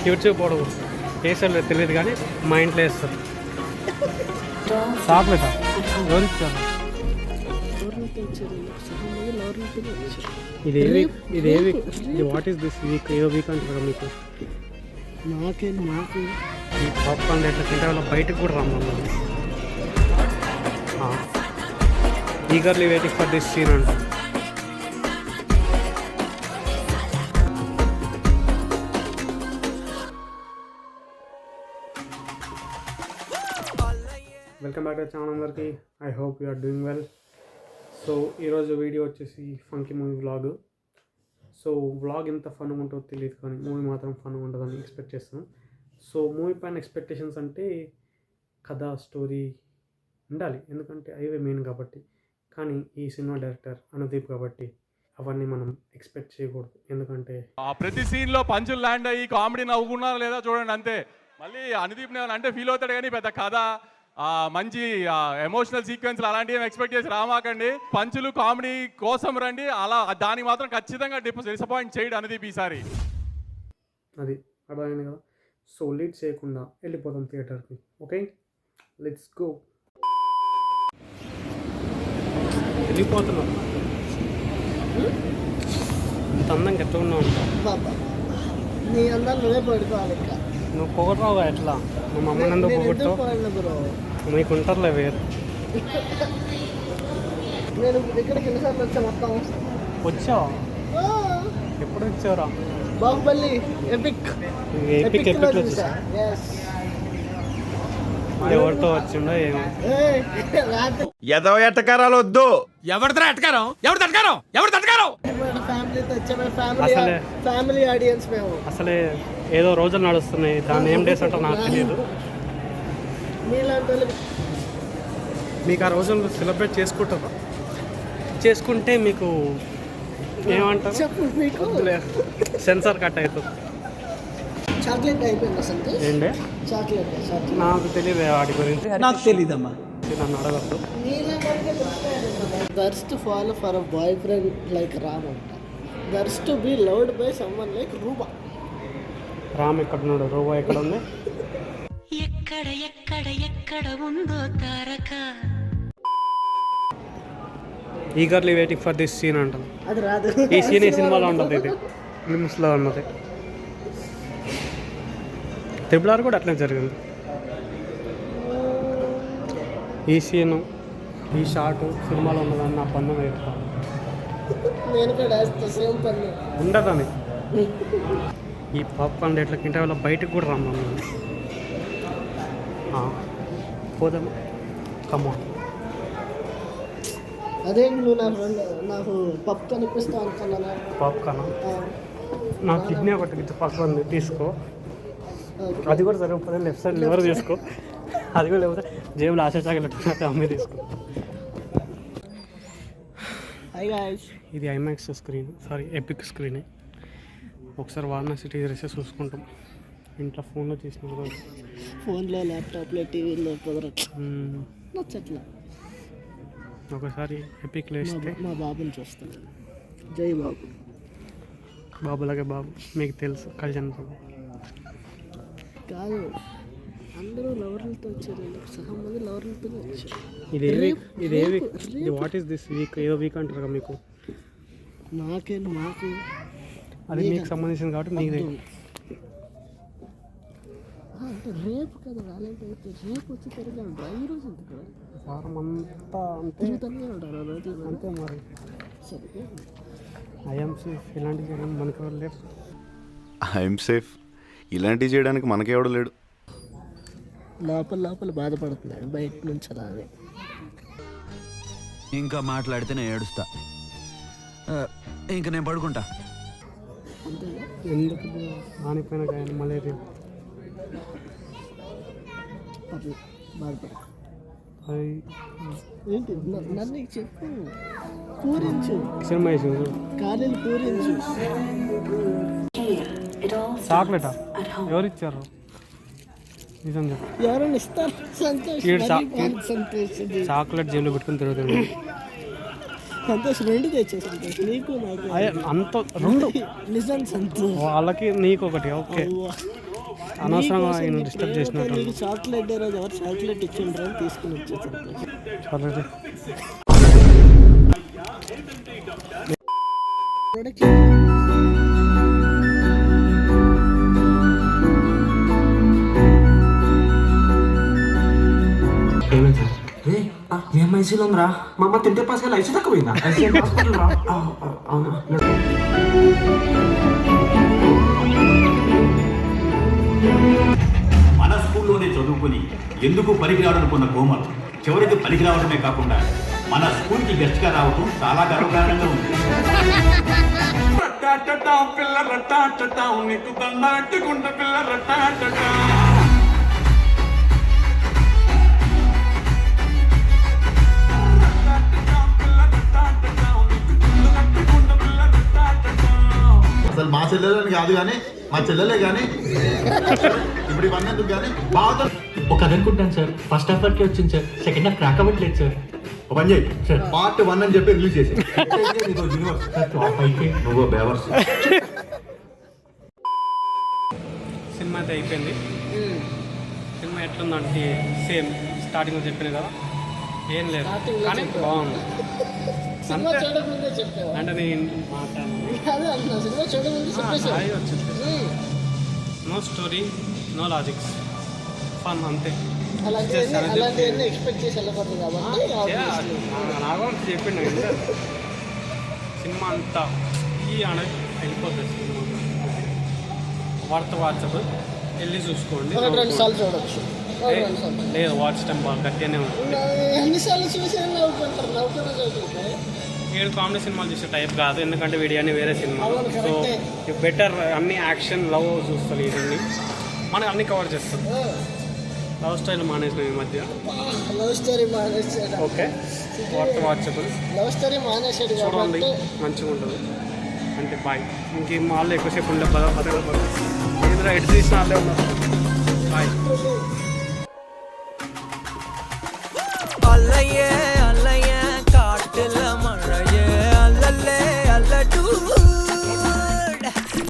Future పొడవు వేసారు తెలియదు కానీ మా ఇంట్లో వేస్తారు. చాక్లెటా ఎవరు ఇచ్చారు? ఇదేవి ఇది వాట్ ఈస్ దిస్ వీక్? ఏదో వీక్ అంటారు మీకు. నాకు ఈ పాప్కార్న్ ఎట్లా తింటే వాళ్ళ బయటకు కూడా రమ్మన్నారు. Eagerly waiting for this scene అంట. వెల్కమ్ బ్యాక్ టు ఛానల్ అందరికి. I hope you are doing well. So ఈరోజు వీడియో వచ్చేసి funky movie vlog. So vlog ఎంత ఫన్ ఉంటుందో తెలియదు కానీ మూవీ మాత్రం ఫన్ ఉంటుందని ఎక్స్పెక్ట్ చేస్తున్నాను. సో మూవీ పైన ఎక్స్పెక్టేషన్స్ అంటే కథ స్టోరీ ఉండాలి, ఎందుకంటే అవే మెయిన్ కాబట్టి. కానీ ఈ సినిమా డైరెక్టర్ అనుదీప్ కాబట్టి అవన్నీ మనం ఎక్స్పెక్ట్ చేయకూడదు, ఎందుకంటే ప్రతి సీన్లో పంచులు ల్యాండ్ అయ్యి కామెడీ నవ్వుకున్నారా లేదా చూడండి అంతే. మళ్ళీ అనుదీప్ అంటే ఫీల్ అవుతాడు కానీ పెద్ద కథ మంచి ఎమోషనల్ సీక్వెన్స్లు అలాంటివి ఎక్స్పెక్ట్ చేసి రామాకండి. పంచులు కామెడీ కోసం రండి, అలా దానికి మాత్రం ఖచ్చితంగా డిసప్పాయింట్ చేయడు అనుదీప్ ఈసారి. అది అర్థమైంది కదా. సో లీడ్ చేయకుండా వెళ్ళిపోతాం థియేటర్కి. Okay, let's go. వెళ్ళిపోతున్నాం. ఇంత అందంగా ఎట్లా ఉన్నావు బాబా, నీ అందరూ నువ్వే పడుకోవాలి. ఇంకా నువ్వు పొగడరావుగా ఎట్లా? మా మమ్మల్ని ఎందుకు పొగడతావు? మీకు ఉంటారులే వేరు. నేను ఇక్కడికి ఎన్నిసార్లు వచ్చా? మొత్తం వచ్చావా? ఎప్పుడు వచ్చావురా? బాహుబలి ఎపిక్ వచ్చా? ఎవరితో వచ్చిండో ఏమో. ఏదో ఎట్టకారాలు వద్దు. ఎవరితో ఎట్టకారం? ఫ్యామిలీతో వచ్చా. ఫ్యామిలీ ఆడియన్స్ మేము. అసలే ఏదో రోజులు నడుస్తున్నాయి, దాన్ని ఏం డేస్ అంటే నాకు తెలియదు. మీకు ఆ రోజులు సెలబ్రేట్ చేసుకుంటారా? చేసుకుంటే మీకు ఏమంటారు? సెన్సార్ కట్ అవుతుంది. చాక్లెట్ అయిపోయింది అసలు. ఏంటి చాక్లెట్? నాకు తెలియదు వాటి గురించి. నాకు తెలీదమ్మా, నన్ను అడగద్దు. There's to follow for a boyfriend like Ram అంట. There's to be loved by someone like Ruba. Ram ఎక్కడున్నాడు? రూబా ఎక్కడ ఉంది? ఎక్కడ ఉందో Taraka. Eagerly waiting for this scene అంటాను. అది రాదు. ఈ సీన్ ఈ సినిమాలో ఉండదు, ఇది ఫిల్మ్స్లో ఉన్నది. ట్రిపుల్ ఆర్ కూడా అట్లనే జరిగింది. ఈ సీను ఈ షార్ట్ సినిమాలో ఉన్నదని నా పన్ను వేస్తాను. నేను కూడా సేమ్ పన్ను ఉండదని. ఈ పాప్కార్న్ ఎట్లా తింటే వాళ్ళ బయటకు కూడా రమ్మన్నాను. పోదాము, కమాన్. అదే నువ్వు నాకు పప్పు కనిపిస్తావు అనుకున్నాను. పాప్కార్న్ నా కిడ్నీ ఒకటి పక్కన ఉంది, తీసుకో. అది కూడా సరిపోతే లెఫ్ట్ సైడ్ లివర్ తీసుకో. అది కూడా లేకపోతే జేబులో ఆశించగలట్టు అమ్మే తీసుకో. ఇది ఐమాక్స్ స్క్రీన్, సారీ ఎపిక్ స్క్రీనే. ఒకసారి వారణాసి రేసెస్ చూసుకుంటాం. ఇంట్లో ఫోన్లో చేసిన రోజు ఫోన్లో ల్యాప్టాప్లో టీవీలో నచ్చట్లా. ఒకసారి ఎపిక్లో ఇస్తే మా బాబుని చూస్తాను. జై బాబు. బాబులాగే బాబు మీకు తెలుసు, కళ్యాణ్ బాబు కాదు. అందరూ లవర్లతో వచ్చారు, సగం మంది లవర్లతో వచ్చారు. ఇది వాట్ ఈస్ దిస్ వీక్? ఏదో వీక్ అంటారు కదా మీకు. నాకు అది మీకు సంబంధించింది కాబట్టి మీకు అంటే రేపు కదా వ్యాలంటైన్ అయితే రేపు వచ్చి తిరగలంటారు. ఈ రోజు ఉంది కదా వారం అంతా అంతే తిరుగుతూనే ఉంటారు రోజు అంతే. మరి సరే ఐఎమ్ సేఫ్. ఇలాంటివి చేయడానికి మనకి ఎవరు లేరు. ఐఎమ్ సేఫ్ ఇలాంటివి చేయడానికి మనకెవడు లేడు. లోపల బాధపడుతున్నాడు బయట నుంచి రాని. ఇంకా మాట్లాడితే నేను ఏడుస్తా. ఇంకా నేను పడుకుంటా. ఎందుకు దానిపైన కానీ మలేరియా బాధపడ. ఏంటి నన్ను చెప్పు, పూరించు. Cinema college పూరించు. చాక్లెటా ఎవరు ఇచ్చారు? నిజం చెప్పు. ఎవరైనా ఇస్తారు? సంతోష్ చాక్లెట్ జేబులో పెట్టుకుని తిరుగుతుంది. సంతోష్ రెండు తెచ్చే సంతోష్, నీకు నాకు అంత రెండు. నిజం సంతోష్. వాళ్ళకి నీకు ఒకటి. ఓకే అనవసరంగా ఆయన డిస్టర్బ్ చేసినట్టు నీకు చాక్లెట్ రోజు ఎవరు చాక్లెట్ ఇచ్చిండ్రు అని తీసుకుని వచ్చేసారు. చాక్లెట్ మేము ఐసీలో రా మా అమ్మ తింటే పాస్ గా ఐసీ తక్కువ పోయిందా హాస్పిటల్ రా అవునా మన స్కూల్లోనే చదువుకుని ఎందుకు పనికిరావడనుకున్న కోమల్ చివరికి పనికి రావడమే కాకుండా మన స్కూల్కి గెస్ట్గా రావడం చాలా గర్వకారణంగా ఉంది. అసలు మా చెల్లెలని కాదు కానీ మా చెల్లెలే కానీ ఇప్పుడు ఇవన్నీ ఎందుకు కానీ బాగా ఒక కథ అనుకుంటాను సార్. ఫస్ట్ హాఫ్ వరకే వచ్చింది సార్, సెకండ్ హాఫ్ క్రాక్ అవ్వట్లేదు సార్. ఒక పని చేయి సార్. పార్ట్ 1 అని చెప్పి రిలీజ్ చేసి నువ్వు బేవర్స్. సినిమా అయితే అయిపోయింది. సినిమా ఎట్లుందంటే సేమ్ స్టార్టింగ్లో చెప్పిన కదా, ఏం లేదు కానీ బాగుంది. సినిమా చూడకముందే చెప్పావా? అంటే నేను మాట్లాడాను, అదే అంటున్నా, సినిమా చూడకముందే చెప్పేసావు. అది వచ్చింది. No story, no logics, fun అంతే. అలాంటివన్నీ ఎక్స్పెక్ట్ చేసి వెళ్ళకూడదు కాబట్టి నాకు చెప్పిండు కదా, సినిమా అంతా ఈ అనేది వెళ్ళిపోతుంది. సినిమా వర్త్ వాచబుల్, వెళ్ళి చూసుకోండి. 2 సార్లు చూడొచ్చు. లేదు వాచ్ టైం బాగా గట్టిగానే ఉంటుంది. ఎన్నిసార్లు చూసి నవ్వుకుంటారు, నవ్వుకుంటూ చదువుకుంటే. వీడు కామెడీ సినిమాలు చూసే టైప్ కాదు, ఎందుకంటే వీడి అన్ని వేరే సినిమా. అవును, సో కరెక్టే. బెటర్ అన్ని యాక్షన్ లవ్ చూస్తారు, ఇవన్నీ మనకి అన్ని కవర్ చేస్తారు. లవ్ స్టైల్ మానేసిన ఈ మధ్య. లవ్ స్టోరీ మానేసాడు. Okay, worth watchable, love story మానేసాడు చూడండి, కాబట్టి మంచిగా ఉంటుంది. అంటే బాయ్, ఇంకేం మాల్లో ఎక్కువసేపు ఉండే ఏదో ఎడ్ తీసిన వాళ్ళే ఉన్నారు. బాయ్.